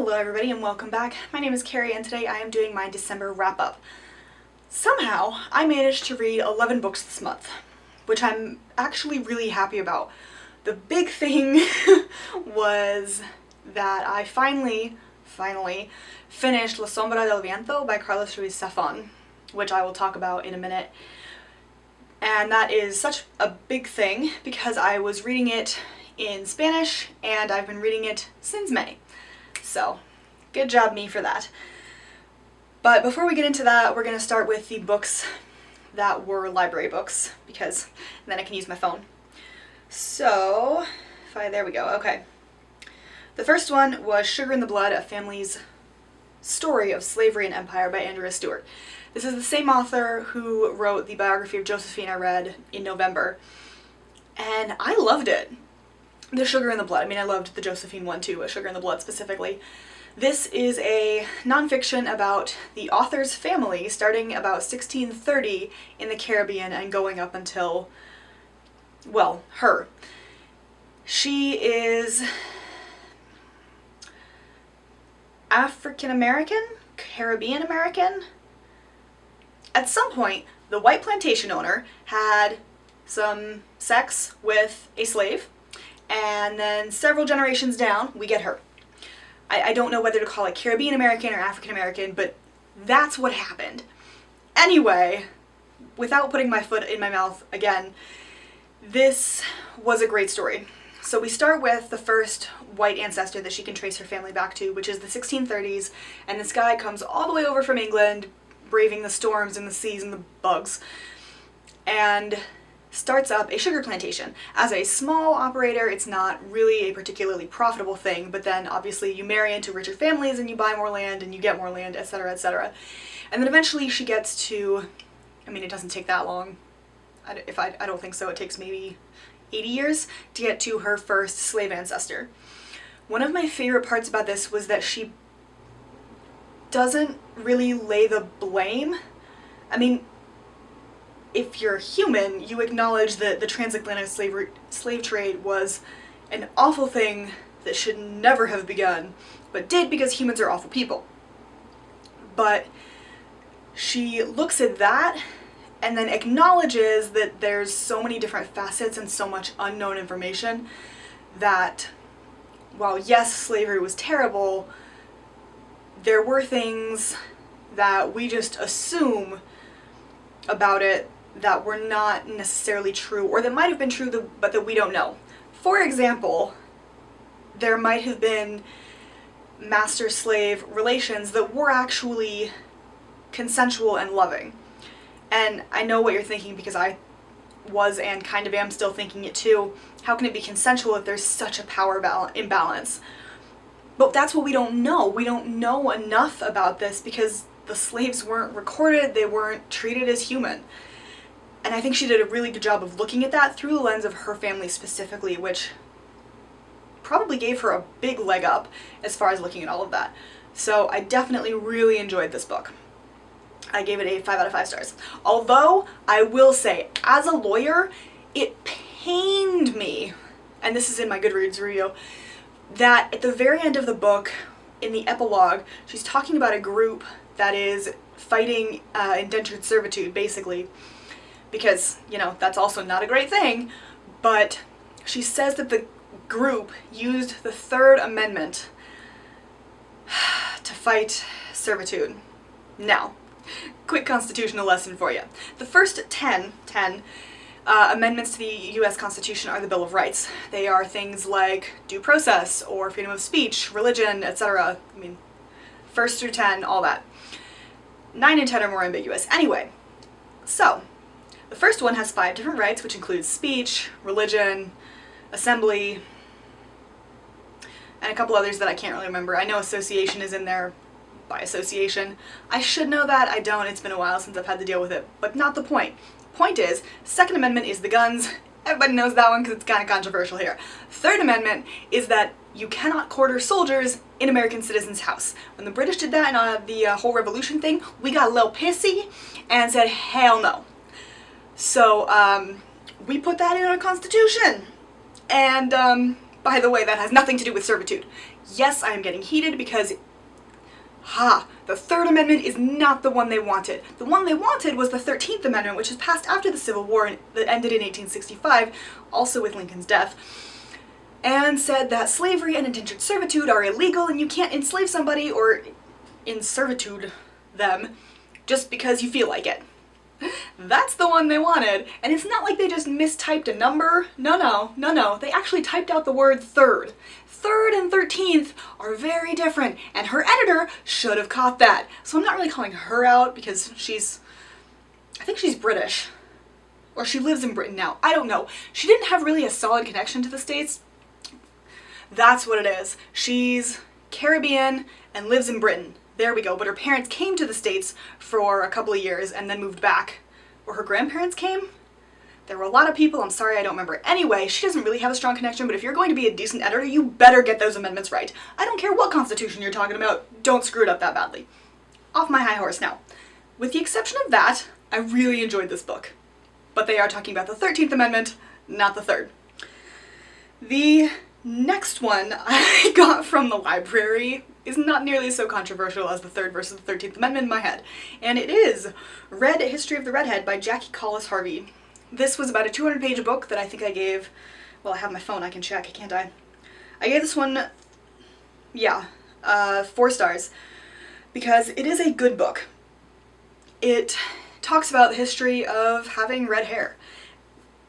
Hello everybody and welcome back. My name is Kari and today I am doing my December wrap-up. Somehow I managed to read 11 books this month, which I'm actually really happy about. The big thing was that I finally finished La Sombra del Viento by Carlos Ruiz Zafón, which I will talk about in a minute. And that is such a big thing because I was reading it in Spanish and I've been reading it since May. So, good job me for that. But before we get into that, we're going to start with the books that were library books, because then I can use my phone. So, there we go, okay. The first one was Sugar in the Blood, A Family's Story of Slavery and Empire by Andrea Stewart. This is the same author who wrote the biography of Josephine I read in November, and I loved it. The Sugar in the Blood. I mean, I loved the Josephine one too, but Sugar in the Blood specifically. This is a nonfiction about the author's family starting about 1630 in the Caribbean and going up until, well, her. She is African American? Caribbean American? At some point, the white plantation owner had some sex with a slave, and then several generations down, we get her. I don't know whether to call it Caribbean American or African American, but that's what happened. Anyway, without putting my foot in my mouth again, this was a great story. So we start with the first white ancestor that she can trace her family back to, which is the 1630s, and this guy comes all the way over from England, braving the storms and the seas and the bugs, and starts up a sugar plantation. As a small operator, it's not really a particularly profitable thing, but then obviously you marry into richer families and you buy more land and you get more land, etc., etc. And then eventually she gets to, I mean, it doesn't take that long. I don't think so. It takes maybe 80 years to get to her first slave ancestor. One of my favorite parts about this was that she doesn't really lay the blame. I mean, if you're human, you acknowledge that the transatlantic slave trade was an awful thing that should never have begun, but did because humans are awful people. But she looks at that and then acknowledges that there's so many different facets and so much unknown information that while yes, slavery was terrible, there were things that we just assume about it that were not necessarily true, or that might have been true but that we don't know. For example, there might have been master-slave relations that were actually consensual and loving. And I know what you're thinking because I was and kind of am still thinking it too. How can it be consensual if there's such a power imbalance? But that's what we don't know. We don't know enough about this because the slaves weren't recorded, they weren't treated as human. And I think she did a really good job of looking at that through the lens of her family specifically, which probably gave her a big leg up as far as looking at all of that. So I definitely really enjoyed this book. I gave it a 5 out of 5 stars. Although, I will say, as a lawyer, it pained me, and this is in my Goodreads review, that at the very end of the book, in the epilogue, she's talking about a group that is fighting indentured servitude, basically, because, you know, that's also not a great thing, but she says that the group used the Third Amendment to fight servitude. Now, quick constitutional lesson for you. The first 10 amendments to the U.S. Constitution are the Bill of Rights. They are things like due process or freedom of speech, religion, etc. I mean, 1st through 10, all that. 9 and 10 are more ambiguous. Anyway, so the first one has 5 different rights, which includes speech, religion, assembly, and a couple others that I can't really remember. I know association is in there by association. I should know that. I don't. It's been a while since I've had to deal with it, but not the point. Point is, Second Amendment is the guns. Everybody knows that one because it's kind of controversial here. Third Amendment is that you cannot quarter soldiers in American citizens' house. When the British did that and the whole revolution thing, we got a little pissy and said, hell no. So, we put that in our Constitution. And, by the way, that has nothing to do with servitude. Yes, I am getting heated because the Third Amendment is not the one they wanted. The one they wanted was the 13th Amendment, which was passed after the Civil War that ended in 1865, also with Lincoln's death, and said that slavery and indentured servitude are illegal and you can't enslave somebody or in servitude them just because you feel like it. That's the one they wanted, and it's not like they just mistyped a number. No. They actually typed out the word third. Third and 13th are very different, and her editor should have caught that. So I'm not really calling her out because I think she's British. Or she lives in Britain now. I don't know. She didn't have really a solid connection to the States. That's what it is. She's Caribbean and lives in Britain. There we go. But her parents came to the States for a couple of years and then moved back. Or her grandparents came? There were a lot of people. I'm sorry, I don't remember. Anyway, she doesn't really have a strong connection, but if you're going to be a decent editor, you better get those amendments right. I don't care what constitution you're talking about. Don't screw it up that badly. Off my high horse now. With the exception of that, I really enjoyed this book. But they are talking about the 13th Amendment, not the 3rd. The next one I got from the library is not nearly so controversial as the 3rd versus the 13th Amendment in my head. And it is Red History of the Redhead by Jackie Collis Harvey. This was about a 200-page book that I think I gave, well, I have my phone, I can check, can't I? I gave this one, 4 stars, because it is a good book. It talks about the history of having red hair,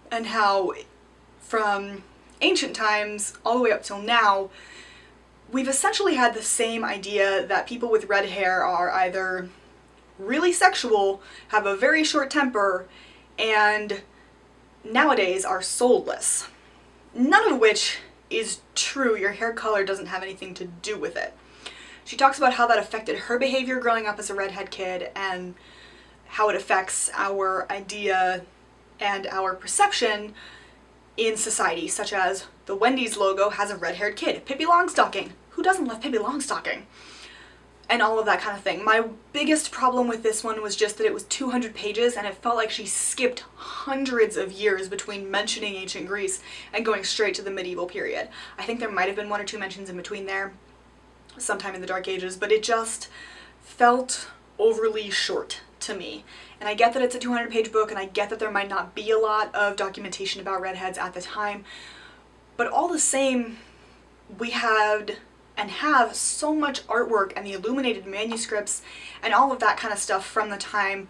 and how from ancient times all the way up till now, we've essentially had the same idea that people with red hair are either really sexual, have a very short temper, and nowadays are soulless. None of which is true. Your hair color doesn't have anything to do with it. She talks about how that affected her behavior growing up as a redhead kid and how it affects our idea and our perception in society, such as the Wendy's logo has a red-haired kid. Pippi Longstocking. Who doesn't love Pippi Longstocking? And all of that kind of thing. My biggest problem with this one was just that it was 200 pages and it felt like she skipped hundreds of years between mentioning ancient Greece and going straight to the medieval period. I think there might have been 1 or 2 mentions in between there, sometime in the Dark Ages, but it just felt overly short to me. And I get that it's a 200-page book and I get that there might not be a lot of documentation about redheads at the time, but all the same, we had and have so much artwork and the illuminated manuscripts and all of that kind of stuff from the time.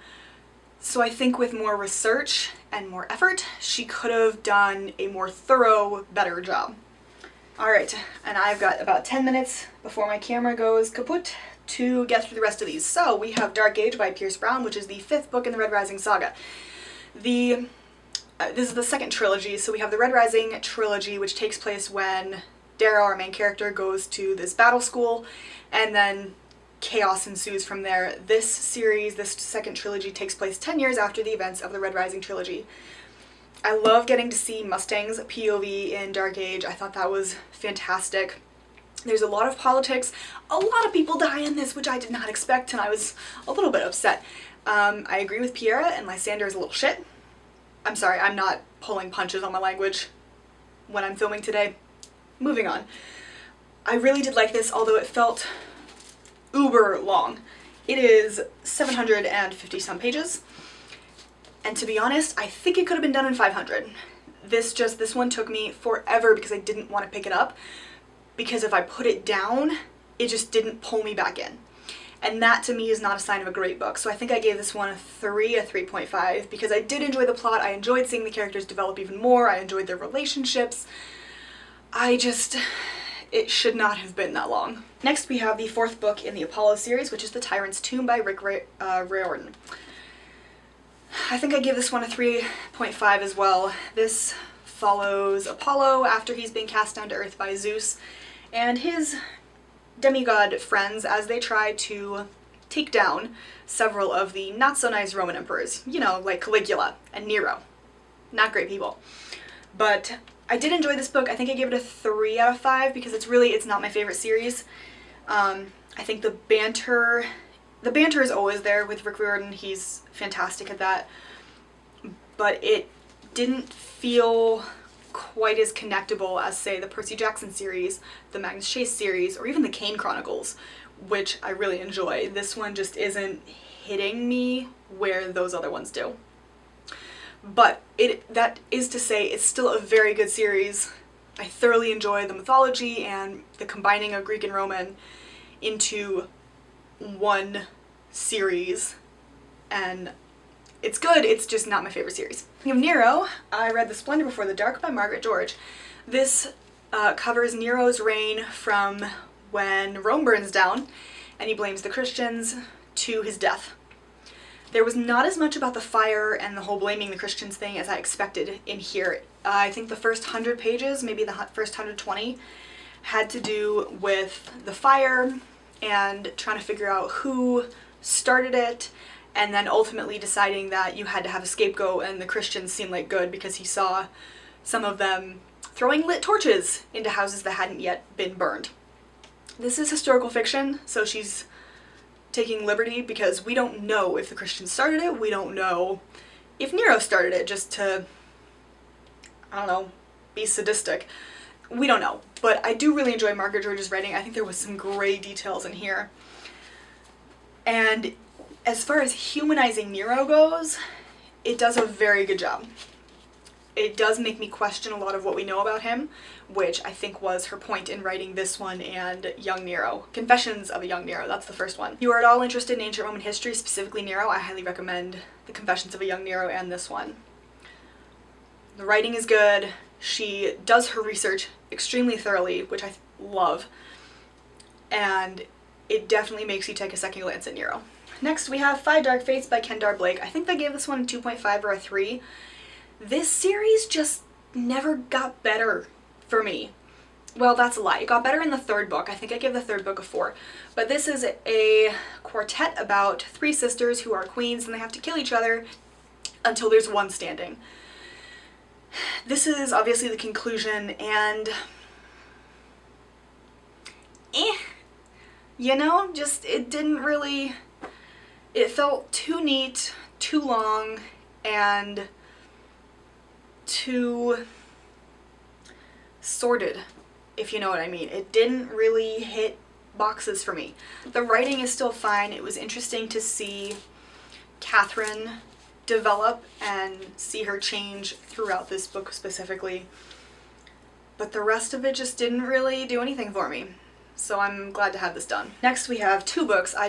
So I think with more research and more effort, she could have done a more thorough, better job. Alright, and I've got about 10 minutes before my camera goes kaput to get through the rest of these. So we have Dark Age by Pierce Brown, which is the 5th book in the Red Rising saga. This is the 2nd trilogy, so we have the Red Rising trilogy, which takes place when Darrow, our main character, goes to this battle school, and then chaos ensues from there. This series, this 2nd trilogy, takes place 10 years after the events of the Red Rising trilogy. I love getting to see Mustang's POV in Dark Age. I thought that was fantastic. There's a lot of politics. A lot of people die in this, which I did not expect, and I was a little bit upset. I agree with Piera, and Lysander is a little shit. I'm sorry, I'm not pulling punches on my language when I'm filming today. Moving on. I really did like this, although it felt uber long. It is 750 some pages, and to be honest, I think it could have been done in 500. This one took me forever because I didn't want to pick it up, because if I put it down, it just didn't pull me back in. And that to me is not a sign of a great book. So I think I gave this one a 3.5, because I did enjoy the plot, I enjoyed seeing the characters develop even more, I enjoyed their relationships. It should not have been that long. Next we have the 4th book in the Apollo series, which is The Tyrant's Tomb by Rick Riordan. I think I gave this one a 3.5 as well. This follows Apollo after he's been cast down to Earth by Zeus and his demigod friends as they try to take down several of the not-so-nice Roman emperors. You know, like Caligula and Nero. Not great people. But I did enjoy this book. I think I gave it a 3 out of 5 because it's not my favorite series. I think the banter is always there with Rick Riordan. He's fantastic at that. But it didn't feel quite as connectable as, say, the Percy Jackson series, the Magnus Chase series, or even the Kane Chronicles, which I really enjoy. This one just isn't hitting me where those other ones do. But that is to say, it's still a very good series. I thoroughly enjoy the mythology and the combining of Greek and Roman into one series, and it's good, it's just not my favorite series. Speaking of Nero, I read The Splendor Before the Dark by Margaret George. This covers Nero's reign from when Rome burns down, and he blames the Christians, to his death. There was not as much about the fire and the whole blaming the Christians thing as I expected in here. I think the first 100 pages, maybe the first 120, had to do with the fire and trying to figure out who started it, and then ultimately deciding that you had to have a scapegoat, and the Christians seemed like good because he saw some of them throwing lit torches into houses that hadn't yet been burned. This is historical fiction, so she's taking liberty because we don't know if the Christians started it, we don't know if Nero started it just to, I don't know, be sadistic. We don't know, but I do really enjoy Margaret George's writing. I think there was some great details in here. And as far as humanizing Nero goes, it does a very good job. It does make me question a lot of what we know about him, which I think was her point in writing this one and Young Nero. Confessions of a Young Nero, that's the first one. If you are at all interested in ancient Roman history, specifically Nero, I highly recommend the Confessions of a Young Nero and this one. The writing is good. She does her research extremely thoroughly, which I love, and it definitely makes you take a second glance at Nero. Next we have Five Dark Fates by Kendar Blake. I think they gave this one a 2.5 or a 3. This series just never got better for me. Well, that's a lie. It got better in the third book. I think I gave the third book a 4. But this is a quartet about 3 sisters who are queens, and they have to kill each other until there's one standing. This is obviously the conclusion, and you know, just it didn't really, it felt too neat, too long, and too sorted, if you know what I mean. It didn't really hit boxes for me. The writing is still fine. It was interesting to see Catherine develop and see her change throughout this book specifically, but the rest of it just didn't really do anything for me, so I'm glad to have this done. Next we have 2 books. I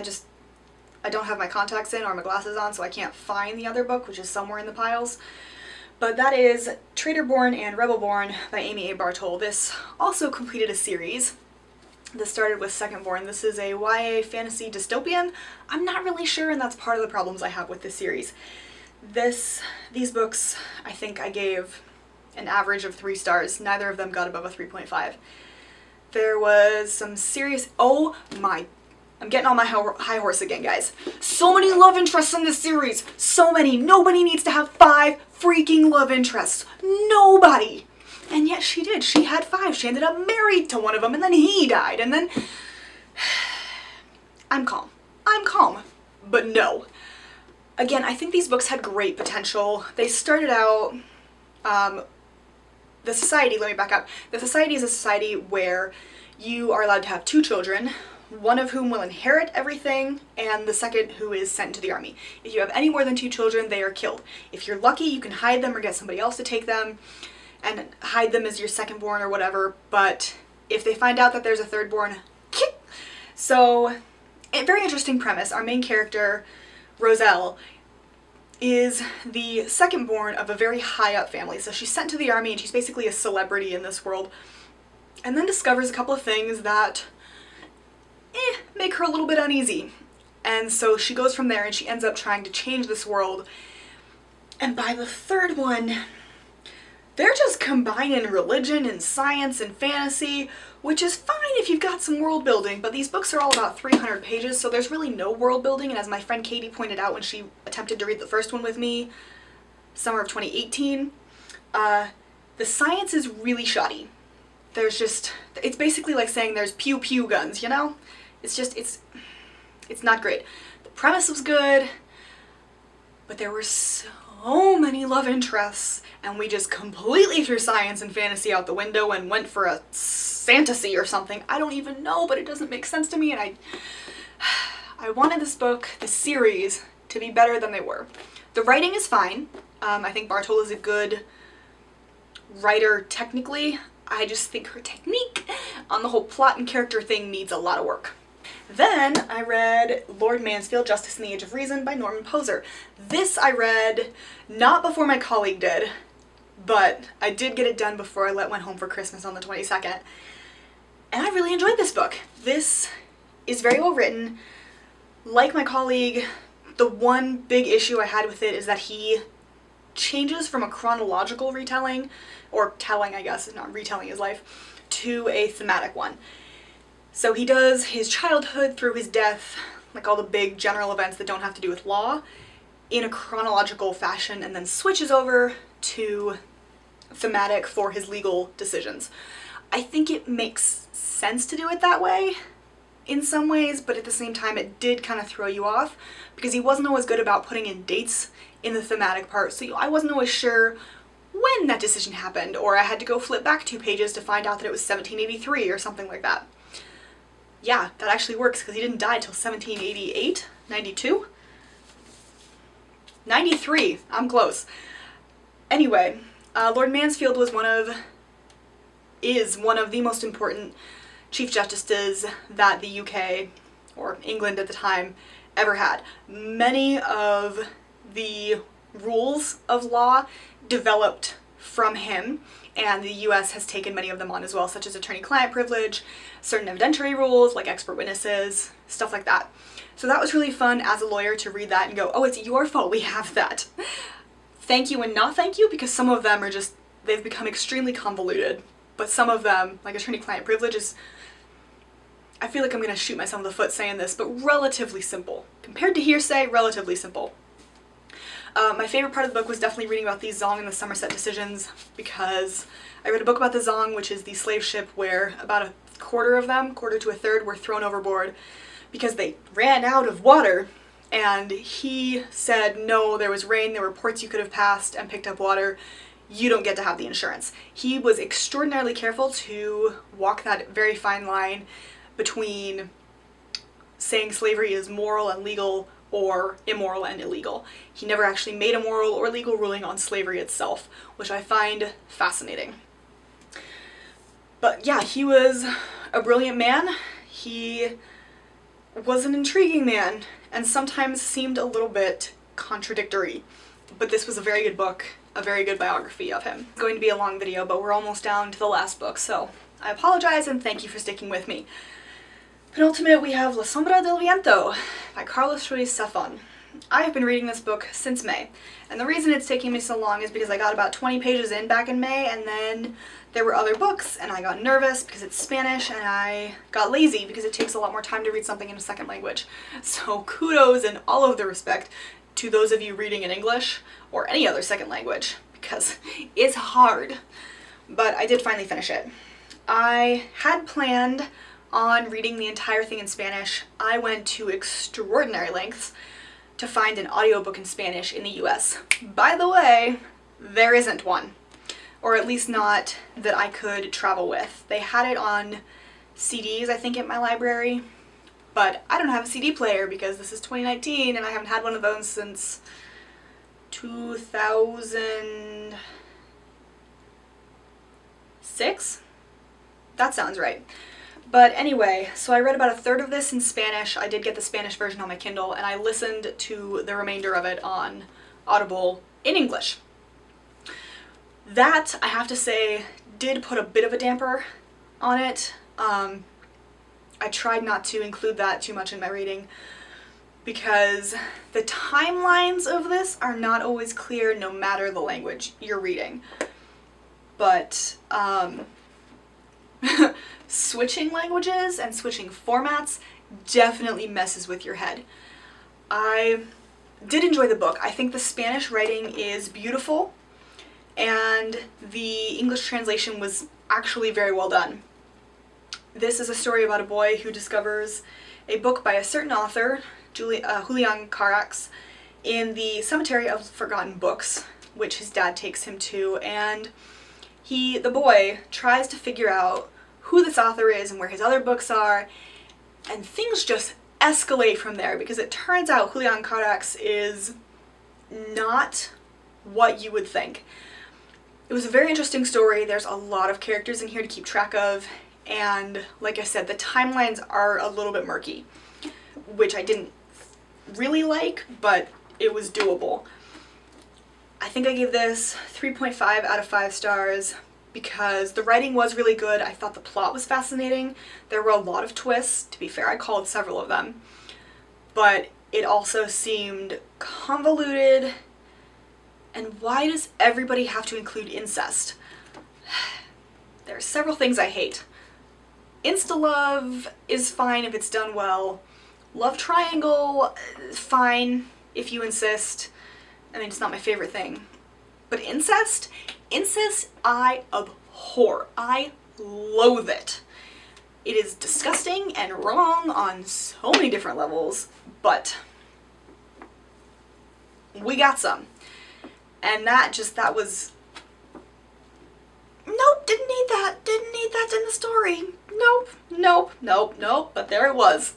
don't have my contacts in or my glasses on, so I can't find the other book, which is somewhere in the piles, but that is Traitor-Born and Rebel-Born by Amy A. Bartol. This also completed a series. This started with Second-Born. This is a YA fantasy dystopian. I'm not really sure, and that's part of the problems I have with this series. These books, I think I gave an average of 3 stars. Neither of them got above a 3.5. There was some serious, oh my, I'm getting on my high horse again, guys. So many love interests in this series. So many. Nobody needs to have 5 freaking love interests. Nobody. And yet she did. She had 5. She ended up married to one of them, and then he died, and then I'm calm. I'm calm. But no. Again, I think these books had great potential. They started out, the society, let me back up. The society is a society where you are allowed to have 2 children, one of whom will inherit everything, and the second who is sent to the army. If you have any more than 2 children, they are killed. If you're lucky, you can hide them or get somebody else to take them and hide them as your second-born or whatever, but if they find out that there's a third-born, so, a very interesting premise. Our main character, Roselle, is the second-born of a very high-up family. So she's sent to the army and she's basically a celebrity in this world, and then discovers a couple of things that make her a little bit uneasy. And so she goes from there and she ends up trying to change this world. And by the third one, they're just combining religion and science and fantasy, which is fine if you've got some world building, but these books are all about 300 pages, so there's really no world building, and as my friend Katie pointed out when she attempted to read the first one with me, summer of 2018, the science is really shoddy. There's just, it's basically like saying there's pew pew guns, you know? It's just, it's not great. The premise was good, but there were so so many love interests, and we just completely threw science and fantasy out the window and went for a fantasy or something. I don't even know, but it doesn't make sense to me, and I wanted this book, this series, to be better than they were. The writing is fine. I think Bartol is a good writer technically. I just think her technique on the whole plot and character thing needs a lot of work. Then I read Lord Mansfield, Justice in the Age of Reason by Norman Poser. This I read not before my colleague did, but I did get it done before I went home for Christmas on the 22nd. And I really enjoyed this book. This is very well written. Like my colleague, the one big issue I had with it is that he changes from a chronological retelling, or telling I guess, not retelling his life, to a thematic one. So he does his childhood through his death, like all the big general events that don't have to do with law, in a chronological fashion, and then switches over to thematic for his legal decisions. I think it makes sense to do it that way in some ways, but at the same time it did kind of throw you off because he wasn't always good about putting in dates in the thematic part, so I wasn't always sure when that decision happened, or I had to go flip back 2 pages to find out that it was 1783 or something like that. Yeah, that actually works because he didn't die till 1788, 92? 93, I'm close. Anyway, Lord Mansfield is one of the most important Chief Justices that the UK, or England at the time, ever had. Many of the rules of law developed from him, and the US has taken many of them on as well, such as attorney-client privilege, certain evidentiary rules like expert witnesses, stuff like that. So that was really fun as a lawyer to read that and go, oh, it's your fault we have that. Thank you and not thank you, because some of them are just, they've become extremely convoluted, but some of them, like attorney-client privilege, is, I feel like I'm gonna shoot myself in the foot saying this, but relatively simple. Compared to hearsay, relatively simple. My favorite part of the book was definitely reading about the Zong and the Somerset decisions, because I read a book about the Zong, which is the slave ship where about a quarter to a third, were thrown overboard because they ran out of water, and he said, no, there was rain, there were ports you could have passed and picked up water, you don't get to have the insurance. He was extraordinarily careful to walk that very fine line between saying slavery is moral and legal or immoral and illegal. He never actually made a moral or legal ruling on slavery itself, which I find fascinating. But yeah, he was a brilliant man. He was an intriguing man, and sometimes seemed a little bit contradictory. But this was a very good book, a very good biography of him. It's going to be a long video, but we're almost down to the last book, so I apologize and thank you for sticking with me. Penultimate, we have La Sombra del Viento by Carlos Ruiz Zafón. I have been reading this book since May, and the reason it's taking me so long is because I got about 20 pages in back in May, and then there were other books, and I got nervous because it's Spanish, and I got lazy because it takes a lot more time to read something in a second language. So kudos in all of the respect to those of you reading in English or any other second language, because it's hard. But I did finally finish it. I had planned on reading the entire thing in Spanish. I went to extraordinary lengths to find an audiobook in Spanish in the US. By the way, there isn't one, or at least not that I could travel with. They had it on CDs, I think, at my library, but I don't have a CD player because this is 2019 and I haven't had one of those since 2006? That sounds right. But anyway, so I read about a third of this in Spanish. I did get the Spanish version on my Kindle, and I listened to the remainder of it on Audible in English. That, I have to say, did put a bit of a damper on it. I tried not to include that too much in my reading because the timelines of this are not always clear no matter the language you're reading. But, switching languages and switching formats definitely messes with your head. I did enjoy the book. I think the Spanish writing is beautiful, and the English translation was actually very well done. This is a story about a boy who discovers a book by a certain author, Julian Carax, in the Cemetery of Forgotten Books, which his dad takes him to, and the boy, tries to figure out who this author is and where his other books are, and things just escalate from there, because it turns out Julian Carax is not what you would think. It was a very interesting story. There's a lot of characters in here to keep track of, and like I said, the timelines are a little bit murky, which I didn't really like, but it was doable. I think I gave this 3.5 out of 5 stars because the writing was really good. I thought the plot was fascinating. There were a lot of twists. To be fair, I called several of them. But it also seemed convoluted. And why does everybody have to include incest? There are several things I hate. Insta-love is fine if it's done well. Love triangle, fine if you insist. I mean, it's not my favorite thing. But incest? Incest, I abhor. I loathe it. It is disgusting and wrong on so many different levels, but we got some. And that was... Nope, didn't need that. Didn't need that in the story. Nope, but there it was.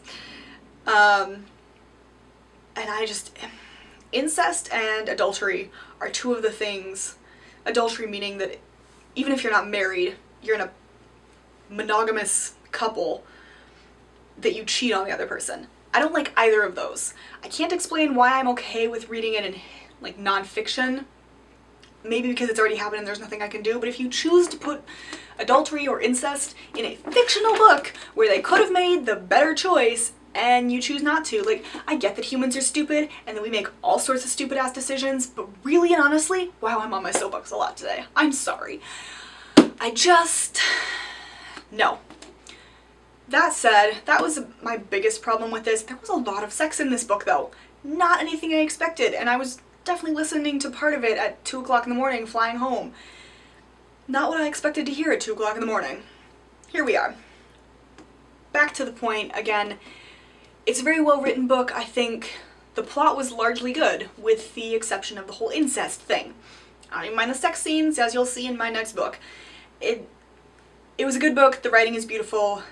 And I just... Incest and adultery are two of the things. Adultery meaning that even if you're not married, you're in a monogamous couple, that you cheat on the other person. I don't like either of those. I can't explain why I'm okay with reading it in like nonfiction. Maybe because it's already happened and there's nothing I can do, but if you choose to put adultery or incest in a fictional book where they could have made the better choice and you choose not to, like, I get that humans are stupid and that we make all sorts of stupid ass decisions, but really and honestly, wow, I'm on my soapbox a lot today. I'm sorry. No. That said, that was my biggest problem with this. There was a lot of sex in this book though. Not anything I expected, and I was definitely listening to part of it at 2 o'clock in the morning flying home. Not what I expected to hear at 2 o'clock in the morning. Here we are. Back to the point again. It's a very well written book. I think the plot was largely good, with the exception of the whole incest thing. I don't even mind the sex scenes, as you'll see in my next book. It was a good book. The writing is beautiful.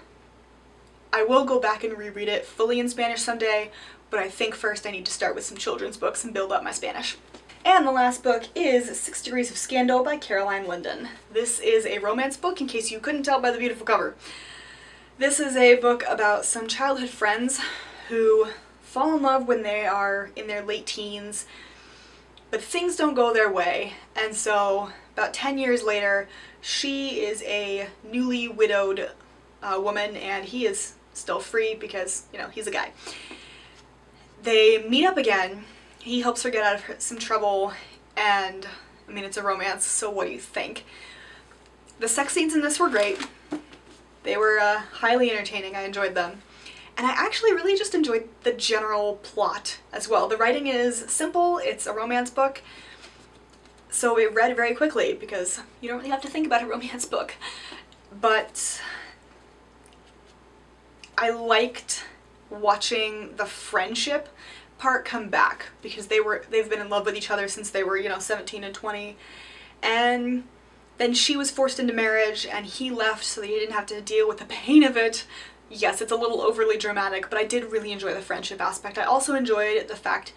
I will go back and reread it fully in Spanish someday, but I think first I need to start with some children's books and build up my Spanish. And the last book is 6 Degrees of Scandal by Caroline Linden. This is a romance book, in case you couldn't tell by the beautiful cover. This is a book about some childhood friends who fall in love when they are in their late teens, but things don't go their way, and so about 10 years later, she is a newly widowed woman, and he is still free because, you know, he's a guy. They meet up again. He helps her get out of some trouble, and, I mean, it's a romance, so what do you think? The sex scenes in this were great. They were highly entertaining. I enjoyed them. And I actually really just enjoyed the general plot as well. The writing is simple. It's a romance book, so it read very quickly because you don't really have to think about a romance book. But I liked watching the friendship part come back because they've been in love with each other since they were, 17 and 20. And then she was forced into marriage and he left so that he didn't have to deal with the pain of it. Yes, it's a little overly dramatic, but I did really enjoy the friendship aspect. I also enjoyed the fact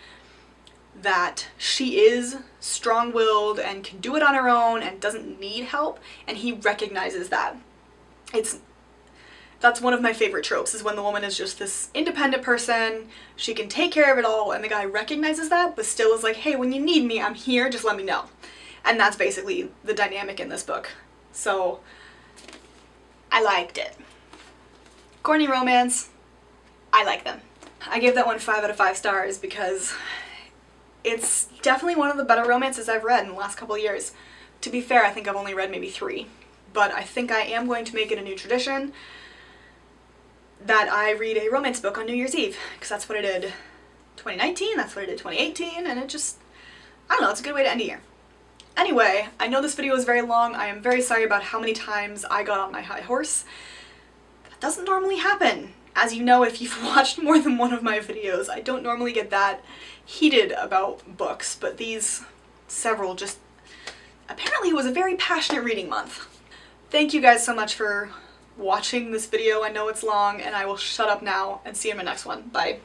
that she is strong-willed and can do it on her own and doesn't need help, and he recognizes that. That's one of my favorite tropes, is when the woman is just this independent person, she can take care of it all, and the guy recognizes that, but still is like, hey, when you need me, I'm here, just let me know. And that's basically the dynamic in this book. So, I liked it. Corny romance, I like them. I gave that one 5 out of 5 stars because it's definitely one of the better romances I've read in the last couple of years. To be fair, I think I've only read maybe 3, but I think I am going to make it a new tradition that I read a romance book on New Year's Eve, because that's what I did 2019, that's what I did 2018, and it just, I don't know, it's a good way to end a year. Anyway, I know this video is very long. I am very sorry about how many times I got on my high horse. That doesn't normally happen. As you know, if you've watched more than one of my videos, I don't normally get that heated about books, but these several just... Apparently it was a very passionate reading month. Thank you guys so much for watching this video. I know it's long, and I will shut up now and see you in my next one. Bye.